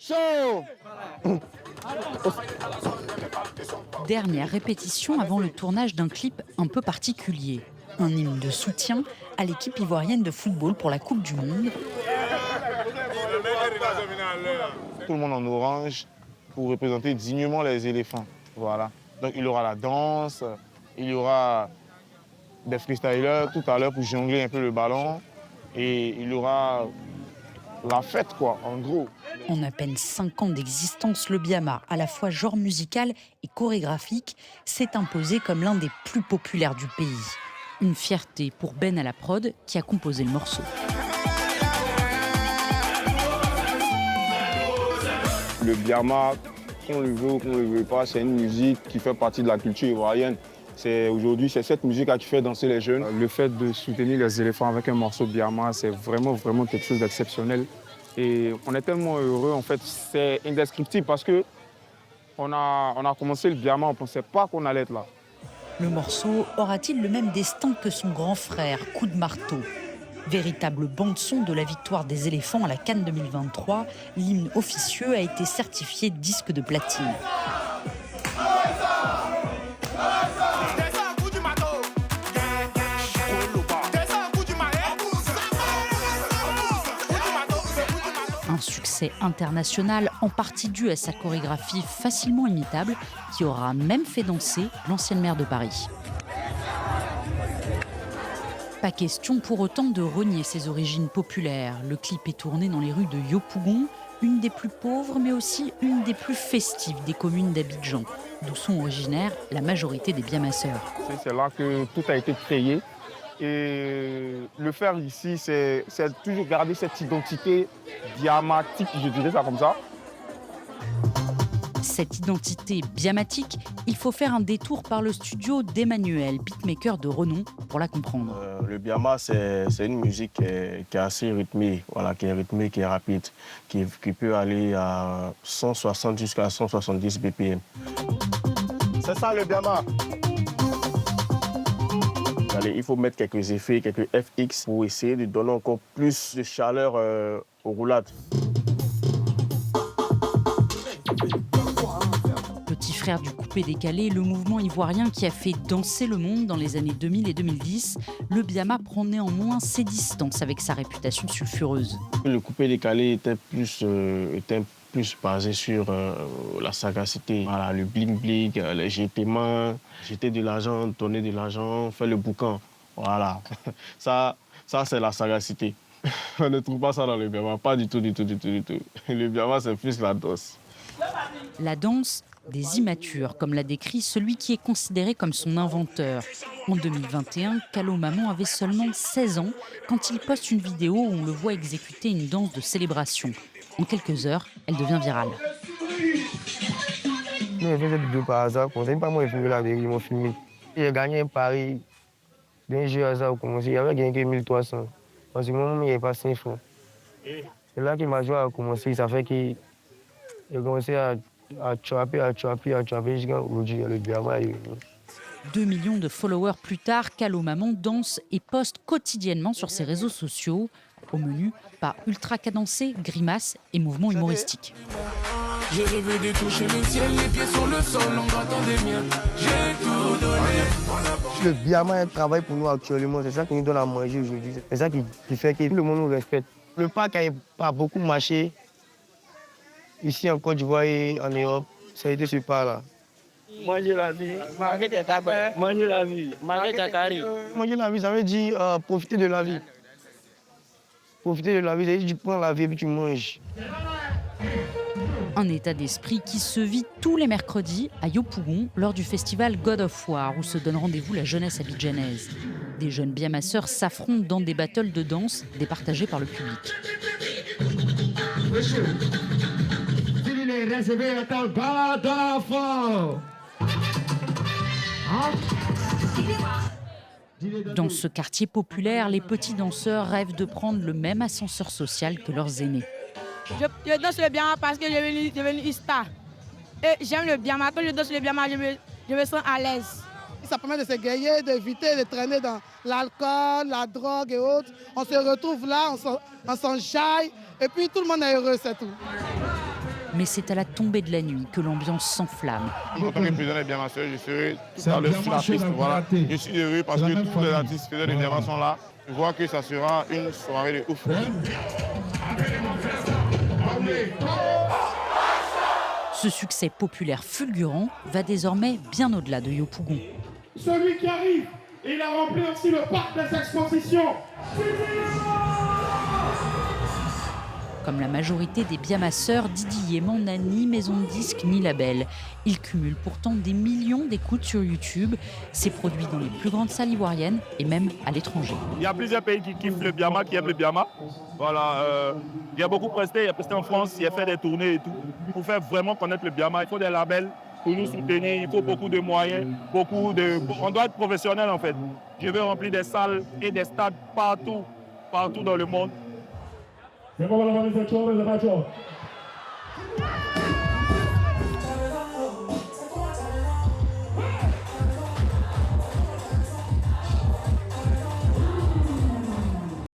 Chaud. Dernière répétition avant le tournage d'un clip un peu particulier. Un hymne de soutien à l'équipe ivoirienne de football pour la Coupe du Monde. Tout le monde en orange pour représenter dignement les éléphants. Voilà. Donc il y aura la danse, il y aura des freestylers tout à l'heure pour jongler un peu le ballon. Et il y aura la fête, quoi, en gros. En à peine 5 ans d'existence, le Biama, à la fois genre musical et chorégraphique, s'est imposé comme l'un des plus populaires du pays. Une fierté pour Ben à la prod qui a composé le morceau. Le Biama, qu'on le veut ou qu'on ne le veut pas, c'est une musique qui fait partie de la culture ivoirienne. Aujourd'hui, c'est cette musique qui fait danser les jeunes. Le fait de soutenir les éléphants avec un morceau de Biama, c'est vraiment quelque chose d'exceptionnel. Et on est tellement heureux, en fait, c'est indescriptible parce que on a commencé le Biama, on ne pensait pas qu'on allait être là. Le morceau aura-t-il le même destin que son grand frère, Coup de marteau? Véritable bande-son de la victoire des éléphants à la Cannes 2023, l'hymne officieux a été certifié disque de platine. Un succès international, en partie dû à sa chorégraphie facilement imitable, qui aura même fait danser l'ancienne maire de Paris. Pas question pour autant de renier ses origines populaires. Le clip est tourné dans les rues de Yopougon, une des plus pauvres mais aussi une des plus festives des communes d'Abidjan, d'où sont originaires la majorité des biamasseurs. C'est là que tout a été créé. Et le faire ici, c'est toujours garder cette identité biamatique, je dirais ça comme ça. Cette identité biamatique, il faut faire un détour par le studio d'Emmanuel, beatmaker de renom, pour la comprendre. Le Biama, c'est une musique qui est assez rythmée, voilà, qui est rapide, qui peut aller à 160 jusqu'à 170 BPM. C'est ça le Biama. Allez, il faut mettre quelques effets, quelques FX pour essayer de donner encore plus de chaleur aux roulades. Petit frère du coupé-décalé, le mouvement ivoirien qui a fait danser le monde dans les années 2000 et 2010, le Biama prend néanmoins ses distances avec sa réputation sulfureuse. Le coupé-décalé était plus basé sur la sagacité, voilà, le bling-bling, les jeter mains, jeter de l'argent, donner de l'argent, faire le boucan. Voilà, ça c'est la sagacité. On ne trouve pas ça dans le Biama, pas du tout. Le Biama, c'est plus la danse. La danse des immatures, comme l'a décrit celui qui est considéré comme son inventeur. En 2021, Kalo Maman avait seulement 16 ans quand il poste une vidéo où on le voit exécuter une danse de célébration. En quelques heures, elle devient virale. J'ai fait cette vidéo par hasard. Je ne sais pas moi, filmé la vérité, ils m'ont filmé. J'ai gagné un pari d'un jeu hasard au commencé. Il avait gagné que 1300. Parce que moi, il n'y avait pas 5 francs. C'est là que ma joie a commencé. Ça fait qu'il a commencé à trapper jusqu'à aujourd'hui. Le Biama. 2 millions de followers plus tard, Kalo Maman danse et poste quotidiennement sur ses réseaux sociaux. Au menu, pas ultra cadencé, grimaces et mouvements humoristiques. J'ai rêvé de toucher le ciel, les pieds sur le sol, en grattant des miens. J'ai tout donné. Le Biama travaille pour nous actuellement. C'est ça qui nous donne à manger aujourd'hui. C'est ça qui fait que tout le monde nous respecte. Le parc n'a pas beaucoup marché ici en Côte d'Ivoire et en Europe. Ça a été ce pas-là. Manger la vie, manger la vie, manger ta carrière. Manger la vie, ça veut dire profiter de la vie. Profiter de la vie, ça veut dire tu prends la vie et puis tu manges. Un état d'esprit qui se vit tous les mercredis à Yopougon lors du festival God of War où se donne rendez-vous la jeunesse abidjanaise. Des jeunes biamasseurs s'affrontent dans des battles de danse départagés par le public. Dans ce quartier populaire, les petits danseurs rêvent de prendre le même ascenseur social que leurs aînés. Je danse le Biama parce que je suis devenu une star. Et j'aime le Biama. Quand je danse le Biama, je me sens à l'aise. Ça permet de s'égayer, d'éviter de traîner dans l'alcool, la drogue et autres. On se retrouve là, on s'enjaille et puis tout le monde est heureux, c'est tout. Mais c'est à la tombée de la nuit que l'ambiance s'enflamme. En tant que président des Biamasseurs, je serai tout à l'heure sur la piste. Voilà. Je suis heureux parce que tous les artistes faisant des Biamas sont là. Je vois que ça sera une soirée de ouf. Ce succès populaire fulgurant va désormais bien au-delà de Yopougon. Celui qui arrive, il a rempli aussi le parc des expositions. Comme la majorité des Biamasseurs, Didi Yéman n'a ni maison de disques ni label. Il cumule pourtant des millions d'écoutes sur YouTube. C'est produit dans les plus grandes salles ivoiriennes et même à l'étranger. Il y a plusieurs pays qui kiffent le Biama, qui aiment le Biama. Voilà, il y a beaucoup presté, il y a presté en France, il y a fait des tournées et tout. Pour faire vraiment connaître le Biama, il faut des labels pour nous soutenir, il faut beaucoup de moyens, on doit être professionnel en fait. Je veux remplir des salles et des stades partout dans le monde. C'est quoi la manifestation des amateurs?